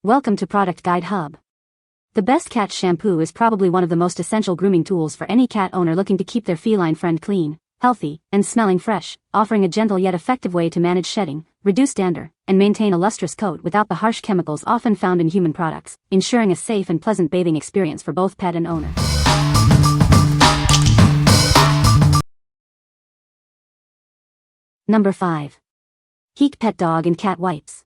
Welcome to Product Guide Hub. The best cat shampoo is probably one of the most essential grooming tools for any cat owner looking to keep their feline friend clean, healthy, and smelling fresh, offering a gentle yet effective way to manage shedding, reduce dander, and maintain a lustrous coat without the harsh chemicals often found in human products, ensuring a safe and pleasant bathing experience for both pet and owner. Number 5. HICC Pet Dog and Cat Wipes.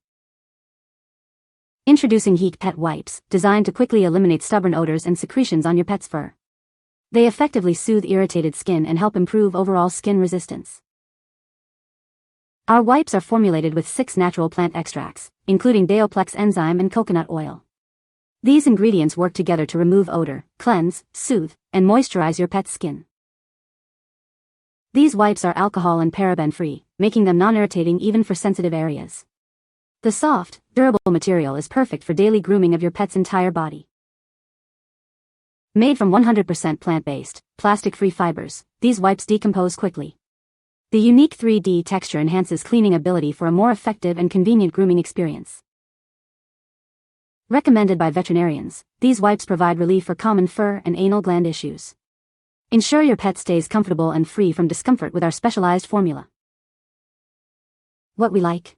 Introducing HICC Pet Wipes, designed to quickly eliminate stubborn odors and secretions on your pet's fur. They effectively soothe irritated skin and help improve overall skin resistance. Our wipes are formulated with 6 natural plant extracts, including Deoplex enzyme and coconut oil. These ingredients work together to remove odor, cleanse, soothe, and moisturize your pet's skin. These wipes are alcohol and paraben-free, making them non-irritating even for sensitive areas. The soft, durable material is perfect for daily grooming of your pet's entire body. Made from 100% plant-based, plastic-free fibers, these wipes decompose quickly. The unique 3D texture enhances cleaning ability for a more effective and convenient grooming experience. Recommended by veterinarians, these wipes provide relief for common fur and anal gland issues. Ensure your pet stays comfortable and free from discomfort with our specialized formula. What we like.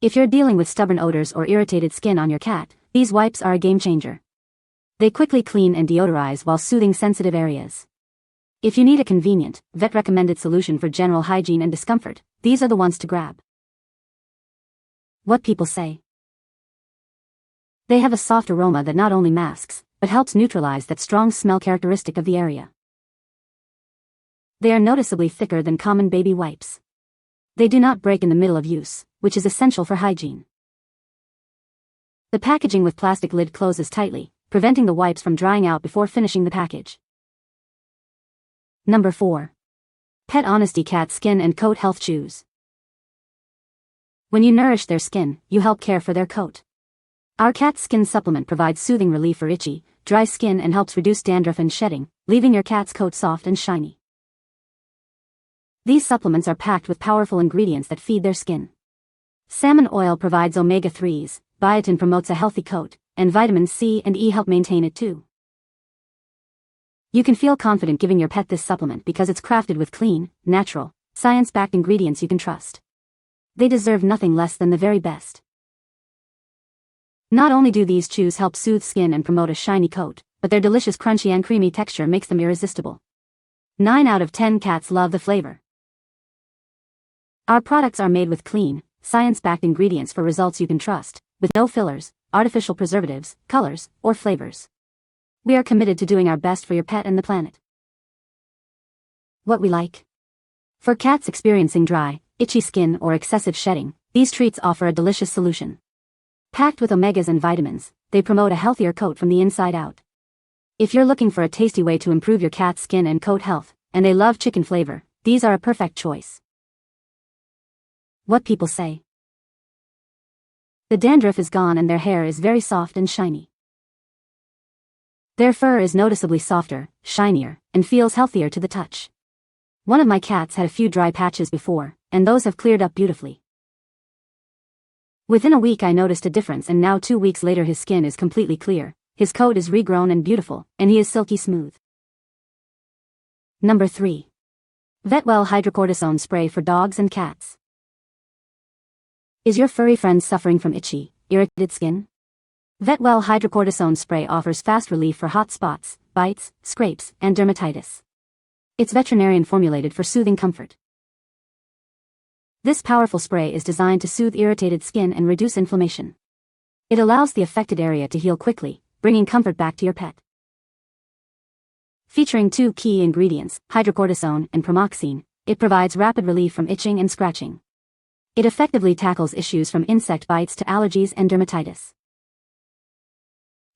If you're dealing with stubborn odors or irritated skin on your cat, these wipes are a game changer. They quickly clean and deodorize while soothing sensitive areas. If you need a convenient, vet-recommended solution for general hygiene and discomfort, these are the ones to grab. What people say. They have a soft aroma that not only masks, but helps neutralize that strong smell characteristic of the area. They are noticeably thicker than common baby wipes. They do not break in the middle of use, which is essential for hygiene. The packaging with plastic lid closes tightly, preventing the wipes from drying out before finishing the package. Number 4. Pet Honesty Cat Skin and Coat Health Chews. When you nourish their skin, you help care for their coat. Our cat skin supplement provides soothing relief for itchy, dry skin and helps reduce dandruff and shedding, leaving your cat's coat soft and shiny. These supplements are packed with powerful ingredients that feed their skin. Salmon oil provides omega-3s, biotin promotes a healthy coat, and vitamins C and E help maintain it too. You can feel confident giving your pet this supplement because it's crafted with clean, natural, science-backed ingredients you can trust. They deserve nothing less than the very best. Not only do these chews help soothe skin and promote a shiny coat, but their delicious crunchy and creamy texture makes them irresistible. 9 out of 10 cats love the flavor. Our products are made with clean, science-backed ingredients for results you can trust, with no fillers, artificial preservatives, colors, or flavors. We are committed to doing our best for your pet and the planet. What we like. For cats experiencing dry, itchy skin or excessive shedding, these treats offer a delicious solution. Packed with omegas and vitamins, they promote a healthier coat from the inside out. If you're looking for a tasty way to improve your cat's skin and coat health, and they love chicken flavor, these are a perfect choice. What people say. The dandruff is gone and their hair is very soft and shiny. Their fur is noticeably softer, shinier, and feels healthier to the touch. One of my cats had a few dry patches before, and those have cleared up beautifully. Within a week I noticed a difference and now 2 weeks later his skin is completely clear, his coat is regrown and beautiful, and he is silky smooth. Number 3. VetWELL Hydrocortisone Spray for Dogs and Cats. Is your furry friend suffering from itchy, irritated skin? VetWELL Hydrocortisone Spray offers fast relief for hot spots, bites, scrapes, and dermatitis. It's veterinarian formulated for soothing comfort. This powerful spray is designed to soothe irritated skin and reduce inflammation. It allows the affected area to heal quickly, bringing comfort back to your pet. Featuring 2 key ingredients, hydrocortisone and pramoxine, it provides rapid relief from itching and scratching. It effectively tackles issues from insect bites to allergies and dermatitis.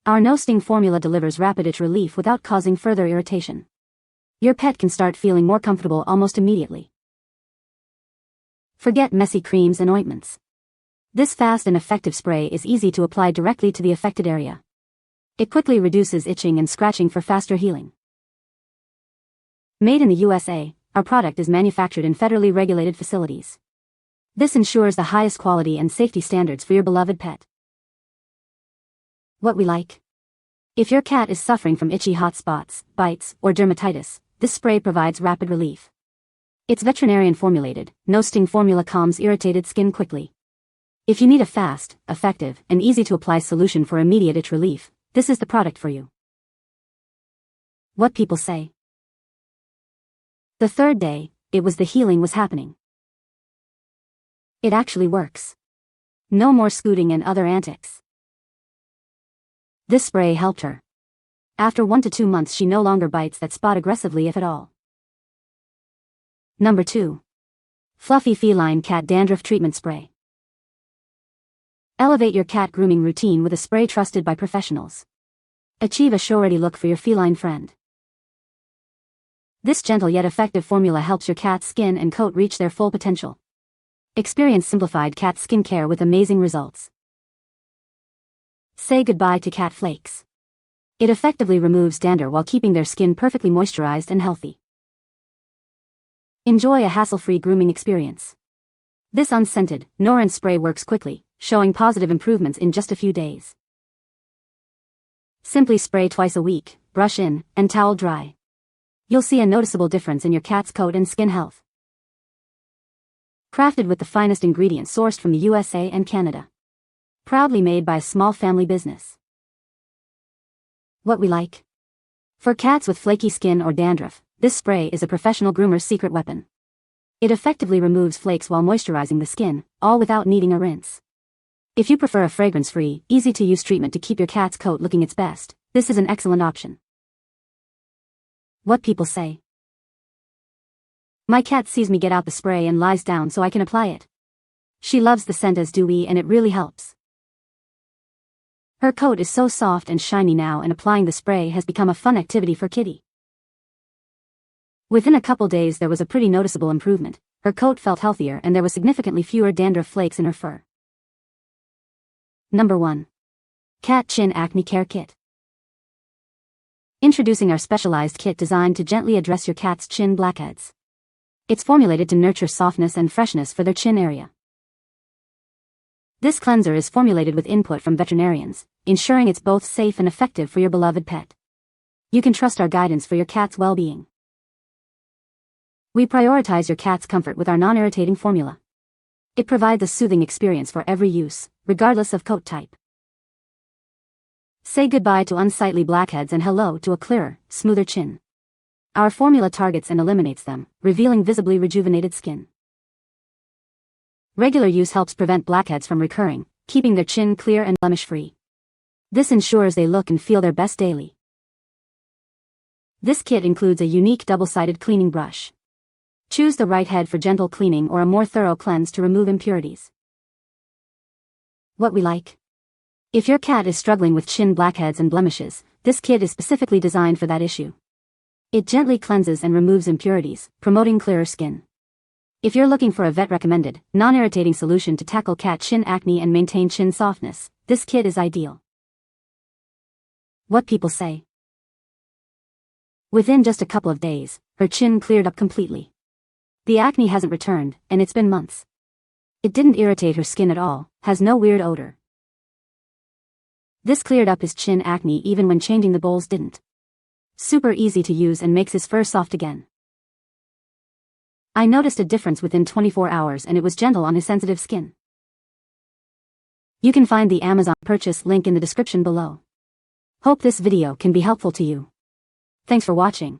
Our no-sting formula delivers rapid itch relief without causing further irritation. Your pet can start feeling more comfortable almost immediately. Forget messy creams and ointments. This fast and effective spray is easy to apply directly to the affected area. It quickly reduces itching and scratching for faster healing. Made in the USA, our product is manufactured in federally regulated facilities. This ensures the highest quality and safety standards for your beloved pet. What we like. If your cat is suffering from itchy hot spots, bites, or dermatitis, this spray provides rapid relief. It's veterinarian formulated, no sting formula calms irritated skin quickly. If you need a fast, effective, and easy to apply solution for immediate itch relief, this is the product for you. What people say. The third day, it was the healing was happening. It actually works. No more scooting and other antics. This spray helped her. After 1 to 2 months she no longer bites that spot aggressively if at all. Number 2. Fluffy Feline Cat Dandruff Treatment Spray. Elevate your cat grooming routine with a spray trusted by professionals. Achieve a show-ready look for your feline friend. This gentle yet effective formula helps your cat's skin and coat reach their full potential. Experience simplified cat skincare with amazing results. Say goodbye to cat flakes. It effectively removes dander while keeping their skin perfectly moisturized and healthy. Enjoy a hassle-free grooming experience. This unscented, no-rinse spray works quickly, showing positive improvements in just a few days. Simply spray twice a week, brush in, and towel dry. You'll see a noticeable difference in your cat's coat and skin health. Crafted with the finest ingredients sourced from the USA and Canada. Proudly made by a small family business. What we like. For cats with flaky skin or dandruff, this spray is a professional groomer's secret weapon. It effectively removes flakes while moisturizing the skin, all without needing a rinse. If you prefer a fragrance-free, easy-to-use treatment to keep your cat's coat looking its best, this is an excellent option. What people say. My cat sees me get out the spray and lies down so I can apply it. She loves the scent as do we, and it really helps. Her coat is so soft and shiny now, and applying the spray has become a fun activity for Kitty. Within a couple days there was a pretty noticeable improvement. Her coat felt healthier and there was significantly fewer dandruff flakes in her fur. Number 1. Cat Chin Acne Care Kit. Introducing our specialized kit designed to gently address your cat's chin blackheads. It's formulated to nurture softness and freshness for their chin area. This cleanser is formulated with input from veterinarians, ensuring it's both safe and effective for your beloved pet. You can trust our guidance for your cat's well-being. We prioritize your cat's comfort with our non-irritating formula. It provides a soothing experience for every use, regardless of coat type. Say goodbye to unsightly blackheads and hello to a clearer, smoother chin. Our formula targets and eliminates them, revealing visibly rejuvenated skin. Regular use helps prevent blackheads from recurring, keeping their chin clear and blemish-free. This ensures they look and feel their best daily. This kit includes a unique double-sided cleaning brush. Choose the right head for gentle cleaning or a more thorough cleanse to remove impurities. What we like. If your cat is struggling with chin blackheads and blemishes, this kit is specifically designed for that issue. It gently cleanses and removes impurities, promoting clearer skin. If you're looking for a vet-recommended, non-irritating solution to tackle cat chin acne and maintain chin softness, this kit is ideal. What people say. Within just a couple of days, her chin cleared up completely. The acne hasn't returned, and it's been months. It didn't irritate her skin at all, has no weird odor. This cleared up his chin acne even when changing the bowls didn't. Super easy to use and makes his fur soft again. I noticed a difference within 24 hours and it was gentle on his sensitive skin. You can find the Amazon purchase link in the description below. Hope this video can be helpful to you. Thanks for watching.